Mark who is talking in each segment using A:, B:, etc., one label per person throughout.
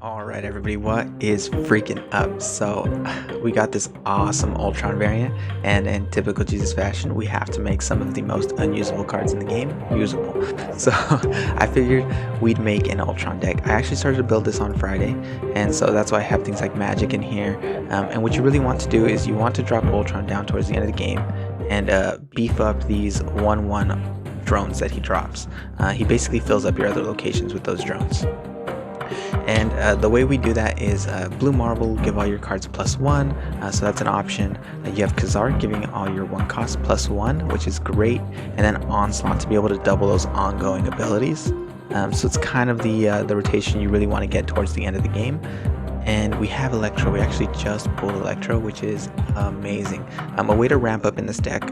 A: Alright everybody, what is freaking up? So we got this awesome Ultron variant, and in typical Jesus fashion, we have to make some of the most unusable cards in the game usable. So I figured we'd make an Ultron deck. I actually started to build this on Friday, and so that's why I have things like magic in here. And what you really want to do is you want to drop Ultron down towards the end of the game and beef up these 1/1 drones that he drops. He basically fills up your other locations with those drones. And the way we do that is blue marble will give all your cards +1, so that's an option. You have Khazar giving all your 1 cost +1, which is great, and then Onslaught to be able to double those ongoing abilities. So it's kind of the rotation you really want to get towards the end of the game. And we have Electro. We actually just pulled Electro, which is amazing. A way to ramp up in this deck,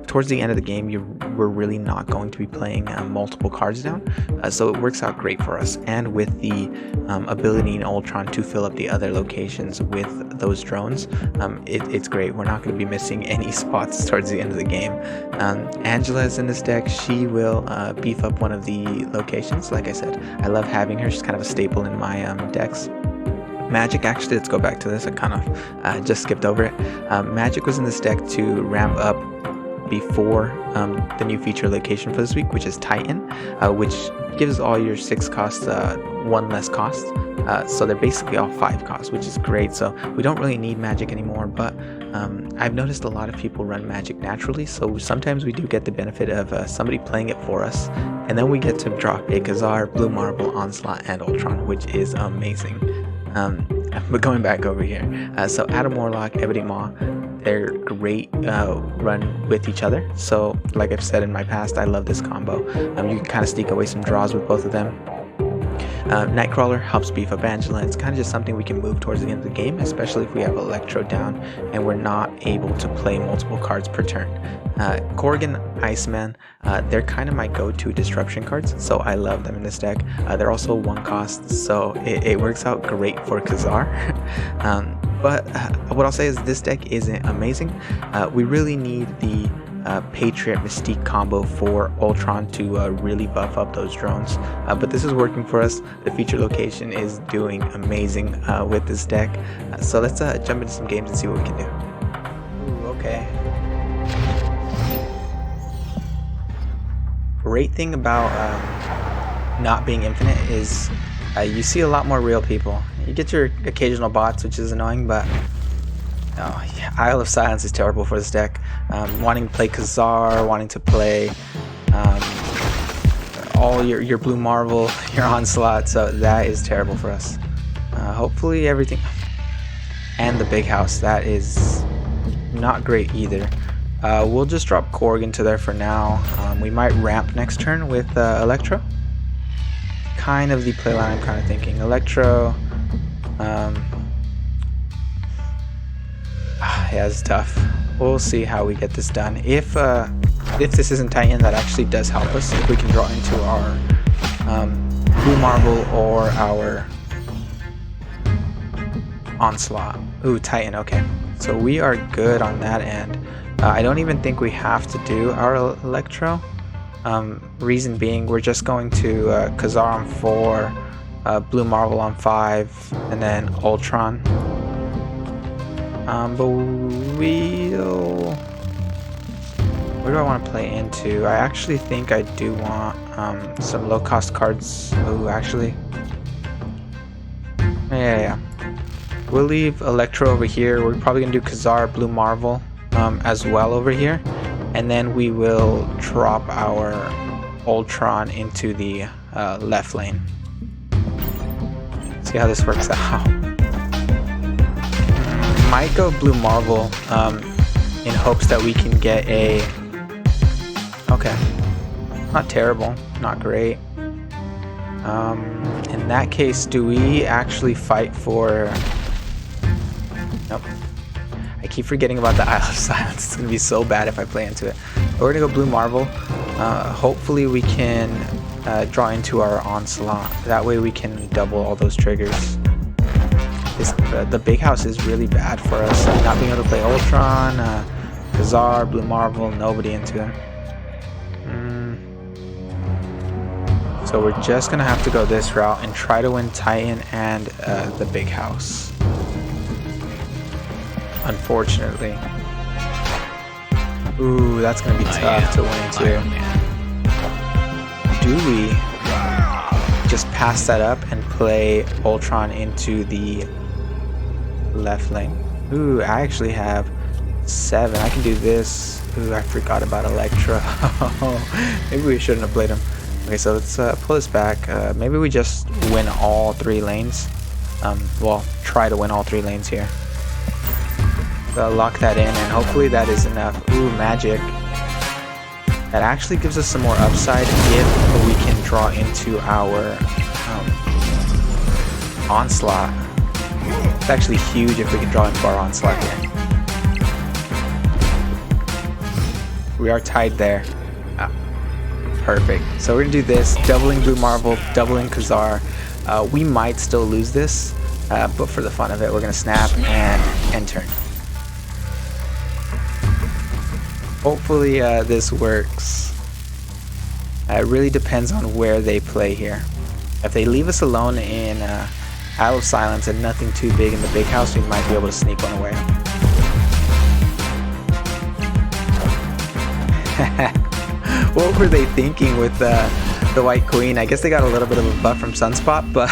A: towards the end of the game, we're really not going to be playing multiple cards down, so it works out great for us. And with the ability in Ultron to fill up the other locations with those drones, it's great. We're not going to be missing any spots towards the end of the game. Angela is in this deck. She will beef up one of the locations. Like I said, I love having her. She's kind of a staple in my decks. Magic, actually, let's go back to this. I kind of just skipped over it. Magic was in this deck to ramp up before the new feature location for this week, which is Titan, which gives all your 6 costs 1 less cost. So they're basically all 5 costs, which is great. So we don't really need magic anymore, but I've noticed a lot of people run magic naturally, so sometimes we do get the benefit of somebody playing it for us, and then we get to drop a Khazar, Blue Marble, Onslaught, and Ultron, which is amazing. But going back over here, so Adam Warlock, Ebony Maw, they're great run with each other. So like I've said in my past, I love this combo. You can kind of sneak away some draws with both of them. Nightcrawler helps beef up Angela. It's kind of just something we can move towards the end of the game, especially if we have Electro down and we're not able to play multiple cards per turn. Corrigan, Iceman, they're kind of my go-to disruption cards, so I love them in this deck. They're also 1 cost, so it works out great for Khazar. But what I'll say is this deck isn't amazing. We really need the Patriot Mystique combo for Ultron to really buff up those drones, but this is working for us. The feature location is doing amazing with this deck, so let's jump into some games and see what we can do. Ooh, okay. Great thing about not being infinite is you see a lot more real people. You get your occasional bots, which is annoying, but oh, yeah, Isle of Silence is terrible for this deck. Wanting to play Khazar, wanting to play all your Blue Marvel, your Onslaught, so that is terrible for us. Hopefully everything... And the Big House, that is not great either. We'll just drop Korg into there for now. We might ramp next turn with Electro. Kind of the playline I'm kind of thinking. Electro... yeah, it's tough. We'll see how we get this done. If this isn't Titan, that actually does help us. If we can draw into our Blue Marble or our Onslaught. Ooh, Titan, okay. So we are good on that end. I don't even think we have to do our Electro. Reason being, we're just going to Khazar on 4, Blue Marble on 5, and then Ultron. But we'll... Where do I want to play into? I actually think I do want some low-cost cards. Ooh, actually. Yeah. We'll leave Electro over here. We're probably going to do Khazar, Blue Marvel as well over here. And then we will drop our Ultron into the left lane. See how this works out. Might go Blue Marvel in hopes that we can get a... Okay. Not terrible. Not great. In that case, do we actually fight for... Nope. I keep forgetting about the Isle of Silence. It's going to be so bad if I play into it. But we're going to go Blue Marvel. Hopefully we can draw into our Onslaught. That way we can double all those triggers. The Big House is really bad for us. Not being able to play Ultron, Khazar, Blue Marvel, nobody into it. So we're just gonna have to go this route and try to win Titan and the big house. Unfortunately. Ooh, that's gonna be tough to win too. Do we just pass that up and play Ultron into the left lane? Ooh, I actually have 7. I can do this. Ooh, I forgot about Electra. Maybe we shouldn't have played him. Okay, so let's pull this back. Maybe we just win all 3 lanes. Well, try to win all 3 lanes here. So lock that in, and hopefully that is enough. Ooh, magic. That actually gives us some more upside if we can draw into our onslaught. It's actually huge if we can draw into our onslaught here. We are tied there. Perfect. So we're gonna do this, doubling Blue Marvel, doubling Khazar. We might still lose this, but for the fun of it, we're gonna snap and end turn. Hopefully this works. It really depends on where they play here. If they leave us alone in Isle of Silence and nothing too big in the big house, we might be able to sneak one away. What were they thinking with the White Queen? I guess they got a little bit of a buff from Sunspot, but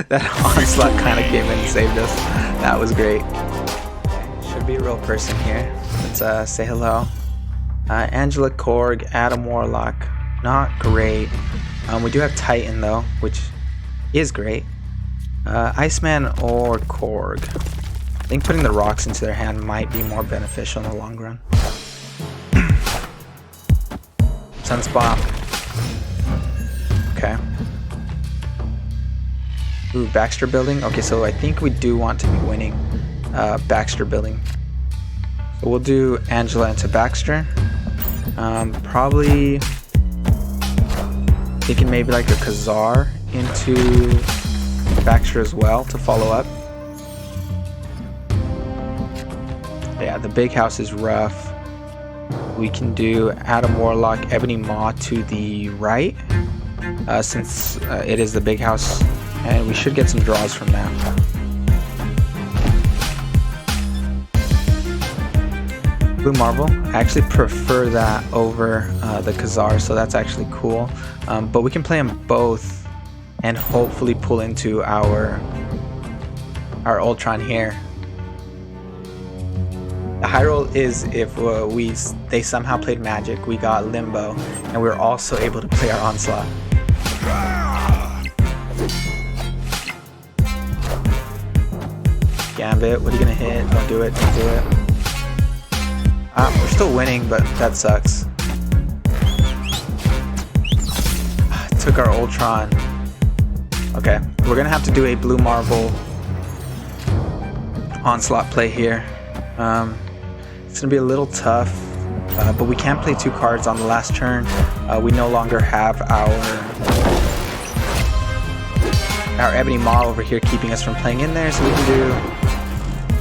A: that onslaught kind of came in and saved us. That was great. Should be a real person here. Let's say hello. Angela Korg, Adam Warlock. Not great. We do have Titan though, which is great. Iceman or Korg. I think putting the rocks into their hand might be more beneficial in the long run. Sunspot. Okay. Ooh, Baxter building. Okay, so I think we do want to be winning Baxter building. So we'll do Angela into Baxter. Probably thinking maybe like a Khazar into Baxter as well to follow up. Yeah, the big house is rough. We can do Adam Warlock, Ebony Maw to the right, since it is the big house, and we should get some draws from that. Blue Marvel, I actually prefer that over the Khazar, so that's actually cool. But we can play them both and hopefully pull into our Ultron here. The high roll is if they somehow played magic, we got limbo, and we were also able to play our onslaught. Gambit, what are you gonna hit? Don't do it, don't do it. We're still winning, but that sucks. Took our Ultron. Okay, we're gonna have to do a Blue Marvel onslaught play here. It's gonna be a little tough, but we can't play 2 cards on the last turn. We no longer have our Ebony Maw over here keeping us from playing in there, so we can do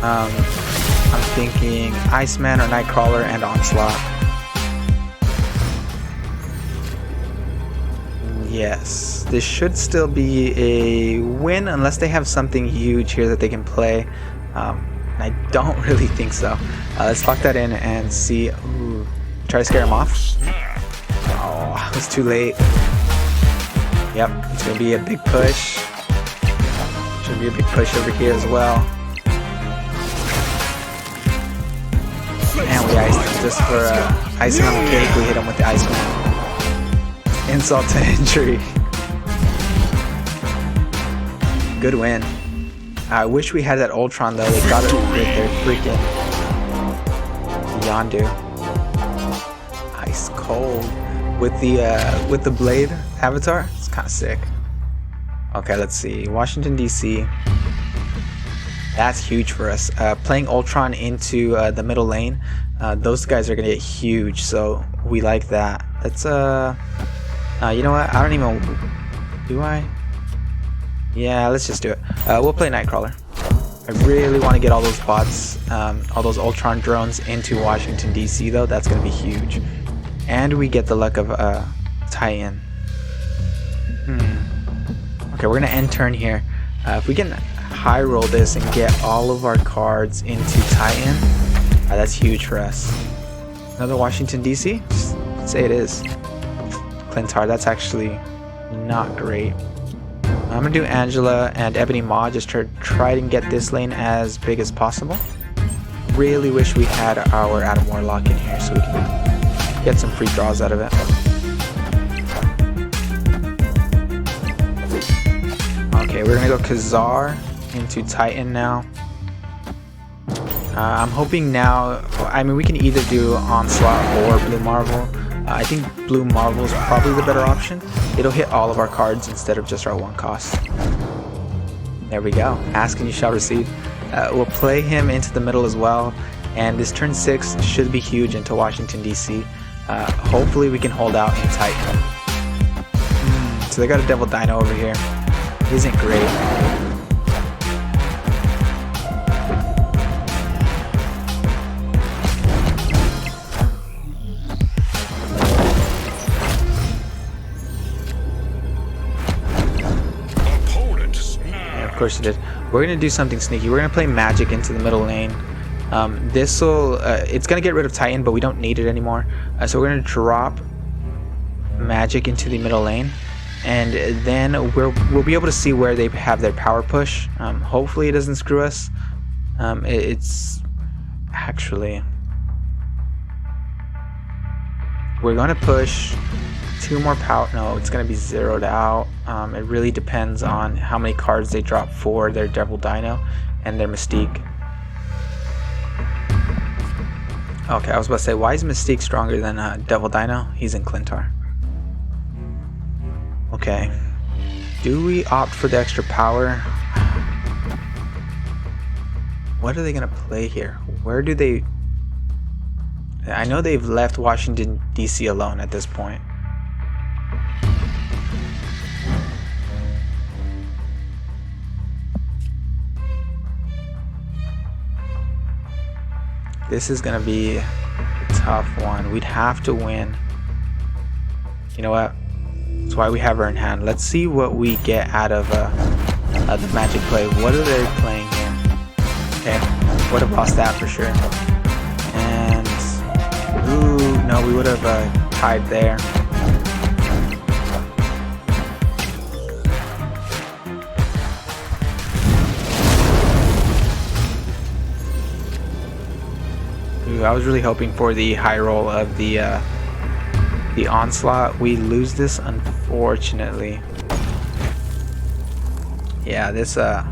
A: I'm thinking Iceman or Nightcrawler and Onslaught. Yes, this should still be a win unless they have something huge here that they can play. I don't really think so. Let's lock that in and see. Ooh, try to scare him off. Oh, it's too late. Yep, it's gonna be a big push. Should be a big push over here as well. And we iced him just for icing on the cake. We hit him with the Iceman. Insult to injury. Good win. I wish we had that Ultron though. They got it with their freaking Yondu. Ice cold with the blade avatar. It's kind of sick. Okay, let's see. Washington DC. That's huge for us. Playing Ultron into the middle lane. Those guys are gonna get huge, so we like that. Let's you know what? I don't even. Do I? Yeah, let's just do it. We'll play Nightcrawler. I really want to get all those bots, all those Ultron drones into Washington DC though. That's gonna be huge. And we get the luck of Titan. Okay, we're gonna end turn here. If we can high roll this and get all of our cards into Titan, that's huge for us. Another Washington DC? Just say it is. Clintar, that's actually not great. I'm gonna do Angela and Ebony Maw just to try and get this lane as big as possible. Really wish we had our Adam Warlock in here so we can get some free draws out of it. Okay, we're gonna go Khazar into Titan now. I'm hoping now, I mean, we can either do Onslaught or Blue Marvel. I think Blue Marvel is probably the better option. It'll hit all of our cards instead of just our 1 cost. There we go. Ask and you shall receive. We'll play him into the middle as well. And this turn 6 should be huge into Washington, D.C. Hopefully we can hold out in Titan. So they got a Devil Dino over here. Isn't great. Of course it did. We're gonna do something sneaky. We're gonna play Magic into the middle lane. It's gonna get rid of Titan, but we don't need it anymore. So we're gonna drop Magic into the middle lane, and then we'll be able to see where they have their power push. Hopefully it doesn't screw us. It's actually, we're gonna push 2 more power. No, it's gonna be zeroed out. It really depends on how many cards they drop for their Devil Dino and their Mystique. Okay, I was about to say, why is Mystique stronger than Devil Dino? He's in Clintar. Okay, do we opt for the extra power? What are they gonna play here? Where do they? I know they've left Washington DC alone at this point. This is gonna be a tough one. We'd have to win. You know what? That's why we have her in hand. Let's see what we get out of the Magic play. What are they playing here? Okay, would have lost that for sure. And ooh, no, we would have tied there. I was really hoping for the high roll of the Onslaught. We lose this, unfortunately. Yeah, this is a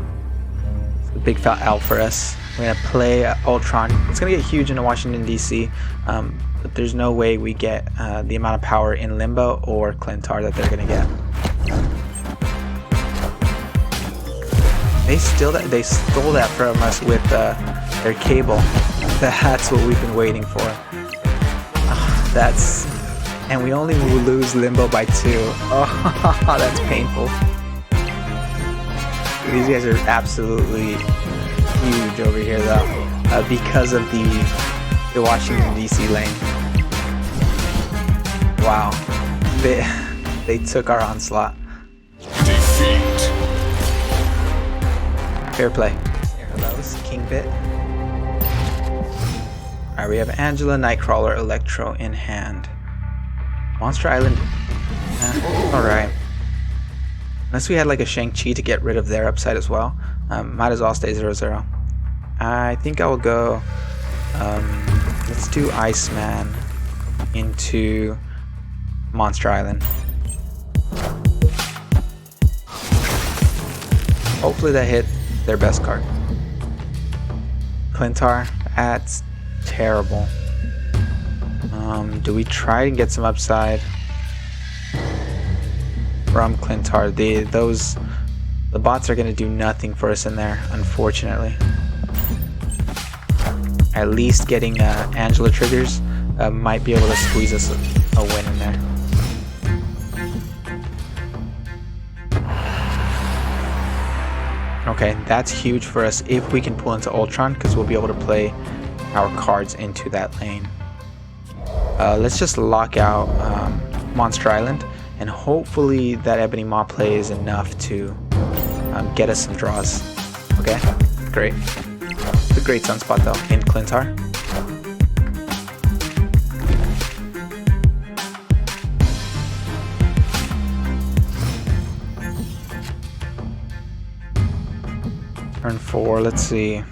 A: big fat L for us. We're gonna play Ultron. It's gonna get huge into Washington DC, but there's no way we get the amount of power in Limbo or Clintar that they're gonna get. They stole that from us with their cable. That's what we've been waiting for. And we only lose Limbo by 2. Oh, that's painful. These guys are absolutely huge over here, though, because of the Washington DC lane. Wow, they took our Onslaught. Defeat. Fair play. Hello, King Bit. Alright, we have Angela, Nightcrawler, Electro in hand. Monster Island. Alright. Unless we had like a Shang-Chi to get rid of their upside as well. Might as well stay 0-0. I think I will go. Let's do Iceman into Monster Island. Hopefully that hit their best card. Clintar, that's terrible. Do we try and get some upside from Clintar? The bots are going to do nothing for us in there, unfortunately. At least getting Angela triggers might be able to squeeze us a win in there. Okay, that's huge for us if we can pull into Ultron, because we'll be able to play our cards into that lane. Let's just lock out Monster Island, and hopefully that Ebony Maw play is enough to get us some draws. Okay, great. It's a great sunspot though in Clintar. Turn 4, let's see.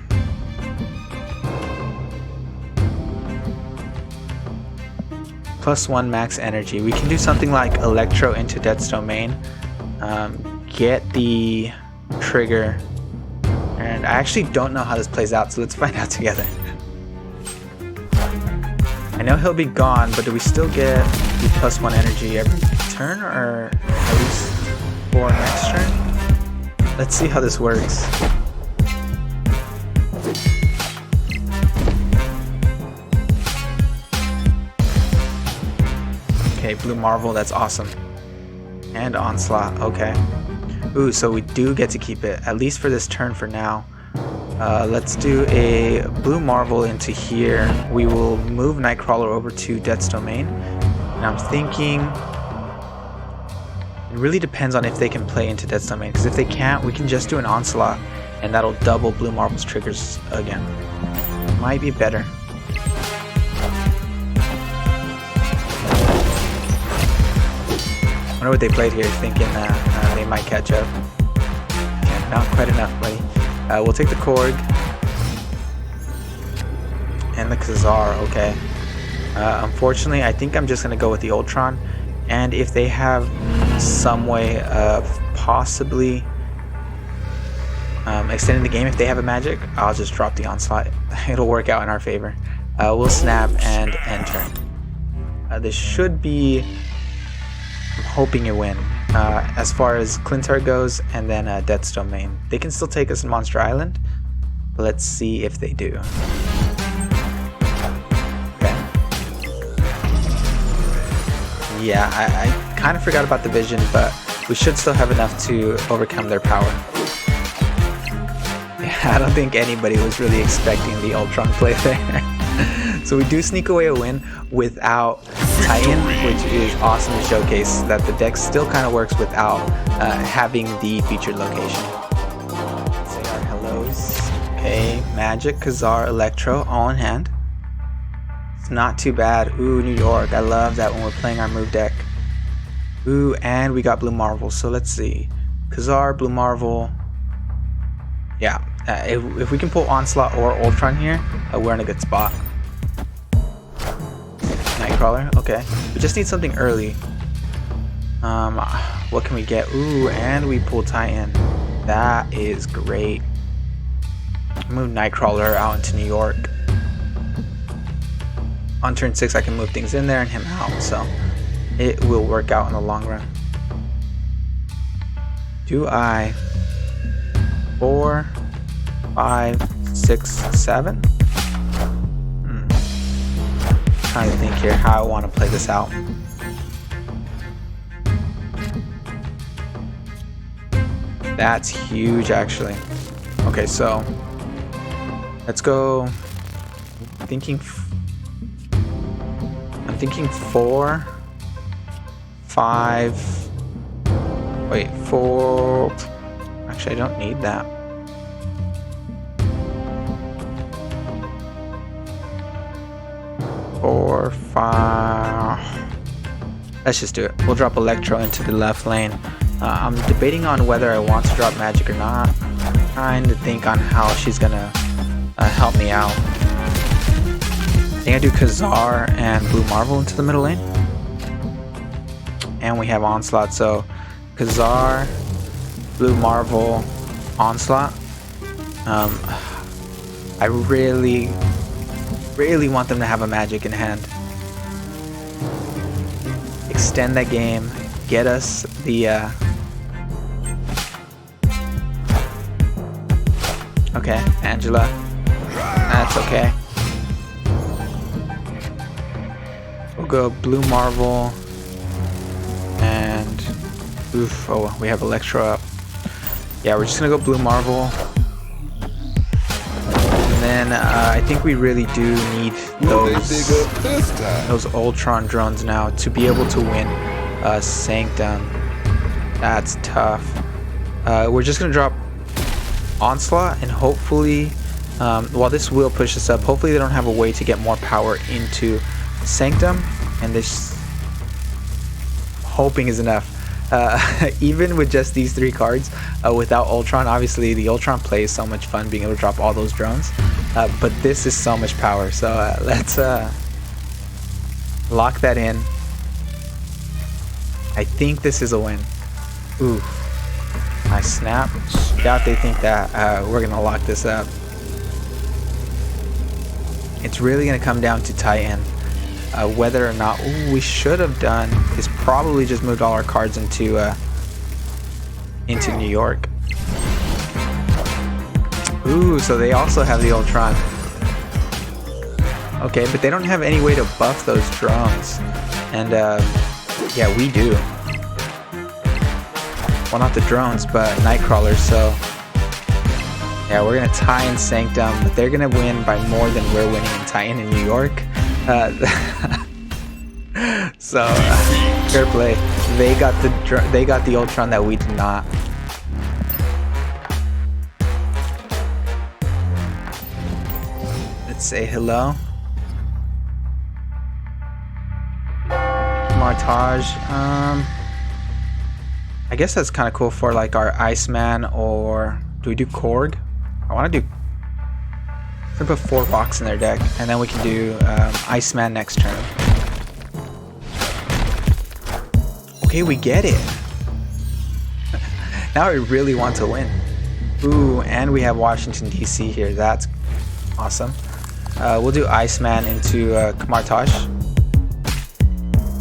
A: +1 max energy. We can do something like Electro into Death's Domain. Get the trigger. And I actually don't know how this plays out, so let's find out together. I know he'll be gone, but do we still get the +1 energy every turn, or at least for next turn? Let's see how this works. Okay, Blue Marvel, that's awesome. And Onslaught, okay. Ooh, so we do get to keep it, at least for this turn for now. Let's do a Blue Marvel into here. We will move Nightcrawler over to Death's Domain. And I'm thinking... It really depends on if they can play into Death's Domain, because if they can't, we can just do an Onslaught, and that'll double Blue Marvel's triggers again. Might be better. I wonder what they played here, thinking that they might catch up. Yeah, not quite enough, buddy. We'll take the Korg and the Khazar, okay. Unfortunately, I think I'm just going to go with the Ultron, and if they have some way of possibly extending the game, if they have a magic, I'll just drop the Onslaught. It'll work out in our favor. We'll snap and enter. This should be... I'm hoping a win as far as Clintar goes, and then Death's Domain. They can still take us in Monster Island. Let's see if they do. Okay. Yeah, I kind of forgot about the vision, but we should still have enough to overcome their power. Yeah, I don't think anybody was really expecting the Ultron play there. So we do sneak away a win without Titan, which is awesome to showcase that the deck still kind of works without having the featured location. Say our hellos. Okay, Magic, Khazar, Electro, all in hand. It's not too bad. Ooh, New York. I love that when we're playing our move deck. Ooh, and we got Blue Marvel. So let's see. Khazar, Blue Marvel. Yeah, if we can pull Onslaught or Ultron here, we're in a good spot. Nightcrawler, okay. We just need something early. What can we get? Ooh, and we pull Titan. That is great. Move Nightcrawler out into New York. On turn 6, I can move things in there and him out, so it will work out in the long run. Do I 4, 5, 6, 7? Trying to think here how I want to play this out. That's huge, actually. Okay, so let's go. I'm thinking 4, 5. Wait, 4. Actually, I don't need that. 4, 5. Let's just do it. We'll drop Electro into the left lane. I'm debating on whether I want to drop Magic or not. I'm trying to think on how she's gonna help me out. I think I do Khazar and Blue Marvel into the middle lane. And we have Onslaught, so Khazar, Blue Marvel, Onslaught. I really want them to have a magic in hand. Extend that game, get us the okay, Angela. That's okay. We'll go Blue Marvel and oof, oh, we have Electro up. Yeah, we're just gonna go Blue Marvel. And then I think we really do need those Ultron drones now to be able to win Sanctum. That's tough. We're just gonna drop Onslaught and hopefully, well, this will push us up. Hopefully they don't have a way to get more power into Sanctum, and this hoping is enough. Even with just these 3 cards, without Ultron, obviously the Ultron play is so much fun being able to drop all those drones, but this is so much power. So let's lock that in. I think this is a win. Ooh, nice snap. Doubt they think that we're gonna lock this up. It's really gonna come down to Titan. Whether or not we should have done is probably just moved all our cards into New York. Ooh, so they also have the Ultron. Okay, but they don't have any way to buff those drones, and yeah, we do. Well, not the drones, but Nightcrawlers. So yeah, we're gonna tie in Sanctum, but they're gonna win by more than we're winning in Titan in New York. So fair play. They got the Ultron that we did not. Let's say hello. Martage. I guess that's kind of cool for like our Iceman, or do we do Korg? I want to do. We're gonna put 4 rocks in their deck, and then we can do Iceman next turn. Okay, we get it. Now I really want to win. Ooh, and we have Washington DC here. That's awesome. We'll do Iceman into Kamartaj.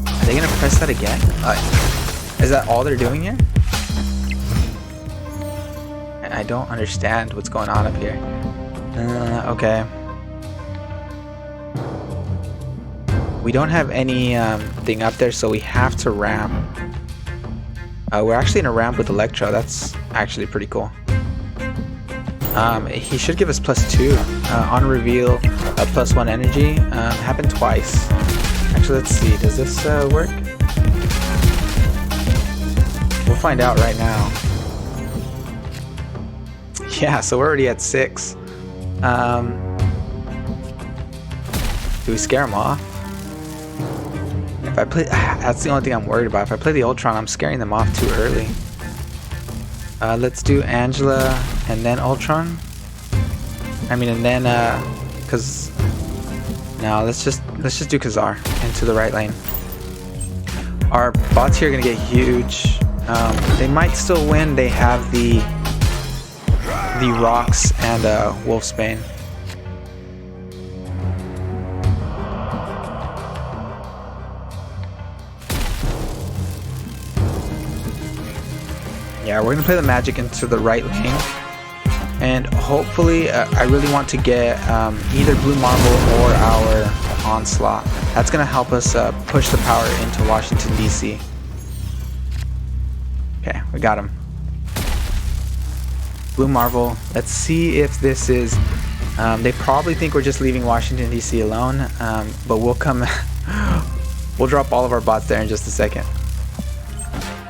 A: Are they gonna press that again? Is that all they're doing here? I don't understand what's going on up here. Okay. We don't have any thing up there, so we have to ramp. We're actually in a ramp with Electro. That's actually pretty cool. He should give us +2 on reveal, +1 energy. Happened twice. Actually, let's see. Does this work? We'll find out right now. Yeah, so we're already at 6. Do we scare him off? If I play, that's the only thing I'm worried about. If I play the Ultron, I'm scaring them off too early. Let's do Angela and then Ultron. I mean, and then cause no, let's just do Khazar into the right lane. Our bots here are gonna get huge. They might still win. They have the rocks and Wolfsbane. Yeah, we're gonna play the magic into the right lane, and hopefully I really want to get either Blue Marvel or our Onslaught. That's gonna help us push the power into Washington DC. Okay, we got him. Blue Marvel. Let's see if this is. They probably think we're just leaving Washington DC alone, but we'll come. We'll drop all of our bots there in just a second.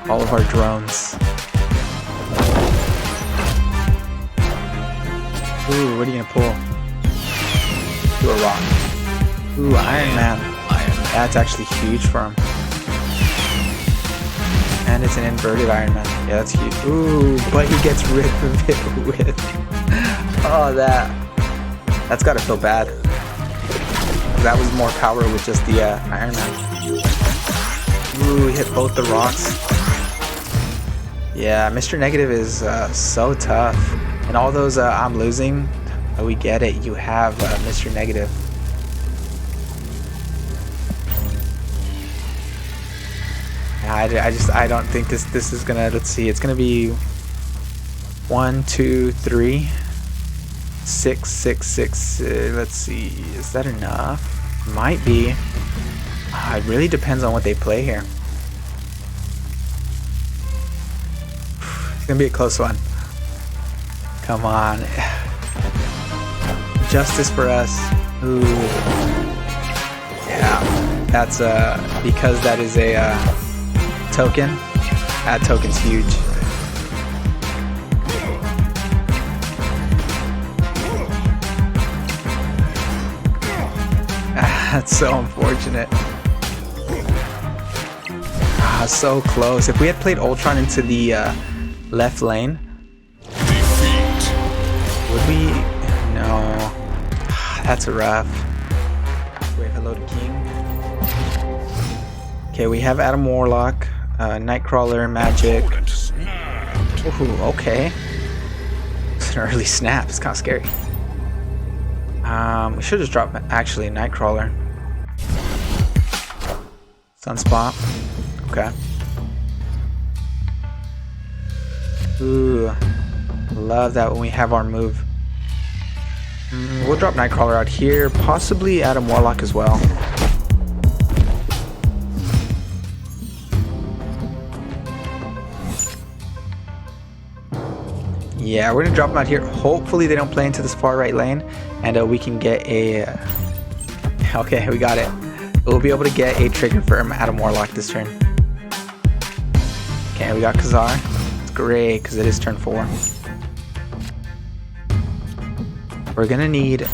A: All of our drones. Ooh, what are you gonna pull? Do a rock. Ooh, Iron Man. That's actually huge for him. And it's an inverted Iron Man. Yeah, that's huge. Ooh, but he gets rid of it with. Oh, that's gotta feel bad. That was more power with just the Iron Man. Ooh, he hit both the rocks. Yeah, Mr. Negative is so tough. And all those I'm losing, we get it. You have Mr. Negative. I don't think this is gonna. Let's see. It's gonna be 1, 2, 3, 6, 6, 6. Let's see. Is that enough? Might be. It really depends on what they play here. It's gonna be a close one. Come on. Justice for us. Ooh. Yeah. That's because that is a token. That token's huge. That's so unfortunate. So close. If we had played Ultron into the left lane, would we? No. That's rough. Wait, hello to King. Okay, we have Adam Warlock, Nightcrawler, Magic. Ooh, okay. It's an early snap. It's kind of scary. We should just drop actually Nightcrawler. Sunspot. Okay. Ooh, love that when we have our move. We'll drop Nightcrawler out here, possibly Adam Warlock as well. Yeah, we're gonna drop him out here. Hopefully they don't play into this far right lane, and we can get a. Okay, we got it. We'll be able to get a trigger for Adam Warlock this turn. Okay, we got Khazar. It's great because it is turn 4. We're gonna need.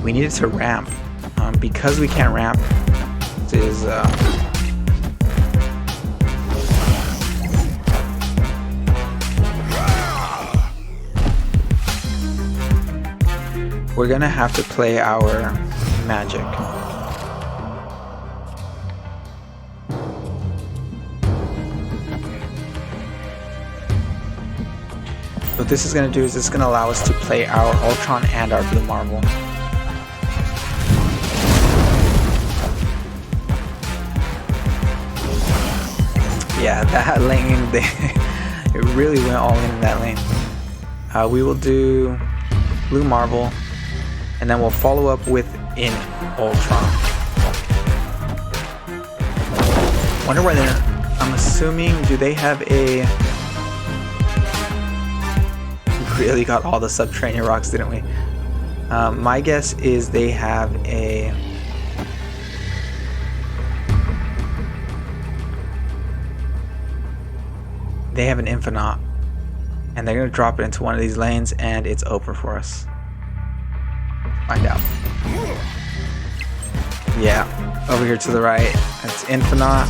A: We need it to ramp. Because we can't ramp. This is. We're gonna have to play our magic. What this is gonna do is it's gonna allow us to play our Ultron and our Blue Marvel. Yeah, that lane, it really went all in that lane. We will do Blue Marvel. And then we'll follow up with in Ultron. Wonder why they're. I'm assuming. Do they have a? We really got all the subterranean rocks, didn't we? My guess is they have a. They have an Infinite, and they're gonna drop it into one of these lanes, and it's open for us. Find out. Yeah, over here to the right, it's Infinite,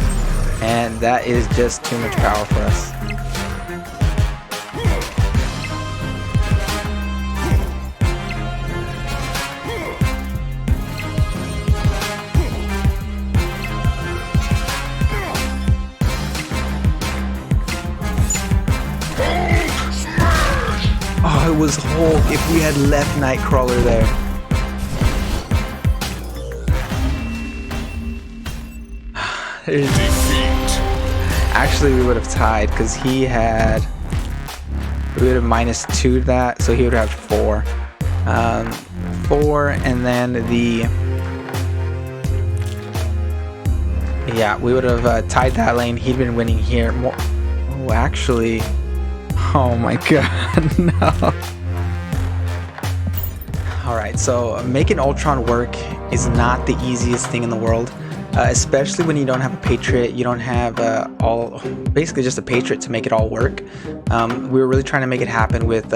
A: and that is just too much power for us. Oh, it was Hulk. If we had left Nightcrawler there. Actually, we would have tied because he had. We would have -2 to that, so he would have 4. 4, and then the. Yeah, we would have tied that lane. He'd been winning here. Oh, actually. Oh my god, no. Alright, so making Ultron work is not the easiest thing in the world. Especially when you don't have a Patriot, you don't have basically just a Patriot to make it all work. We were really trying to make it happen with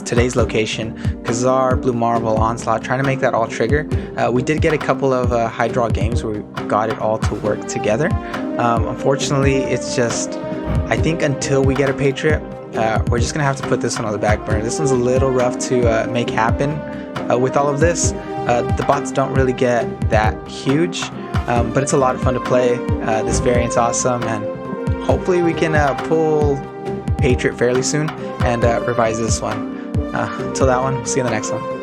A: today's location, Khazar, Blue Marvel, Onslaught, trying to make that all trigger. We did get a couple of high draw games where we got it all to work together. Unfortunately, it's just, I think until we get a Patriot, we're just gonna have to put this one on the back burner. This one's a little rough to make happen with all of this. The bots don't really get that huge. But it's a lot of fun to play. This variant's awesome, and hopefully we can pull Patriot fairly soon and revise this one. Until that one, see you in the next one.